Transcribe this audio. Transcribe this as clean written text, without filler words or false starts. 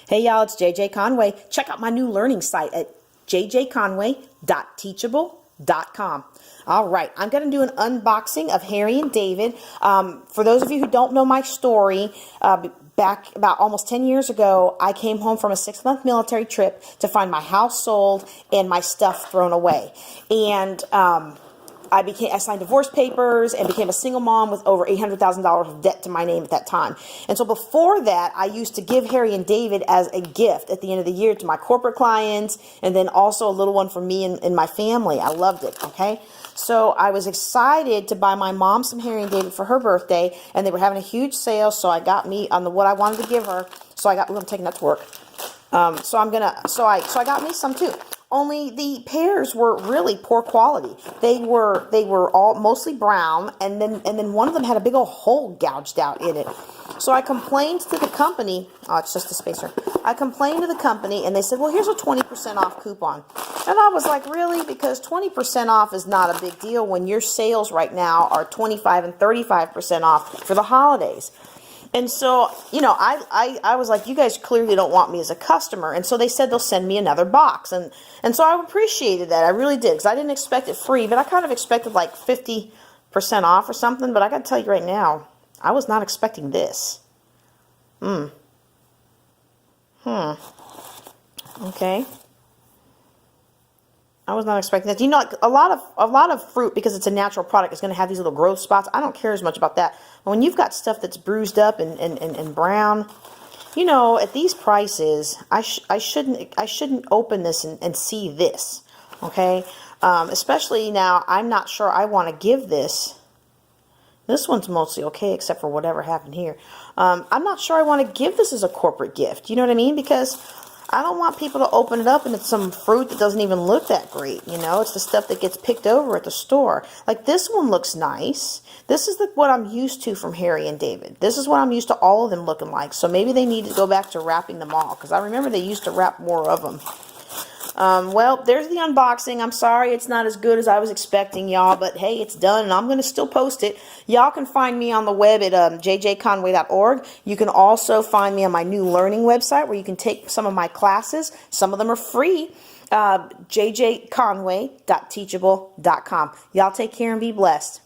Hey y'all, it's JJ Conway. Check out my new learning site at jjconway.teachable.com. All right, I'm going to do an unboxing of Harry and David. For those of you who don't know my story, back about almost 10 years ago, I came home from a 6-month military trip to find my house sold and my stuff thrown away. And I signed divorce papers and became a single mom with over $800,000 of debt to my name at that time. And so before that, I used to give Harry and David as a gift at the end of the year to my corporate clients, and then also a little one for me and my family. I loved it, okay? So I was excited to buy my mom some Harry and David for her birthday, and they were having a huge sale, so I got me on what I wanted to give her. So I'm taking that to work. So I got me some too. Only the pears were really poor quality. They were all mostly brown, and then one of them had a big old hole gouged out in it. So I complained to the company. Oh, it's just a spacer. I complained to the company, and they said, "Well, here's a 20% off coupon." And I was like, "Really?" Because 20% off is not a big deal when your sales right now are 25 and 35% off for the holidays. And so, you know, I was like, you guys clearly don't want me as a customer. And so they said they'll send me another box. And so I appreciated that. I really did, because I didn't expect it free, but I kind of expected like 50% off or something. But I got to tell you right now, I was not expecting this. Okay. I was not expecting that. You know, like a lot of fruit, because it's a natural product, is going to have these little growth spots. I don't care as much about that. But when you've got stuff that's bruised up and brown, you know, at these prices, I shouldn't open this and see this. Okay, especially now, I'm not sure I want to give this. This one's mostly okay, except for whatever happened here. I'm not sure I want to give this as a corporate gift. You know what I mean? Because I don't want people to open it up and it's some fruit that doesn't even look that great, you know? It's the stuff that gets picked over at the store. Like, this one looks nice. This is what I'm used to from Harry and David. This is what I'm used to all of them looking like. So maybe they need to go back to wrapping them all, because I remember they used to wrap more of them. Well, there's the unboxing. I'm sorry it's not as good as I was expecting, y'all, but hey, it's done, and I'm going to still post it. Y'all can find me on the web at jjconway.org. You can also find me on my new learning website, where you can take some of my classes. Some of them are free. jjconway.teachable.com. Y'all take care and be blessed.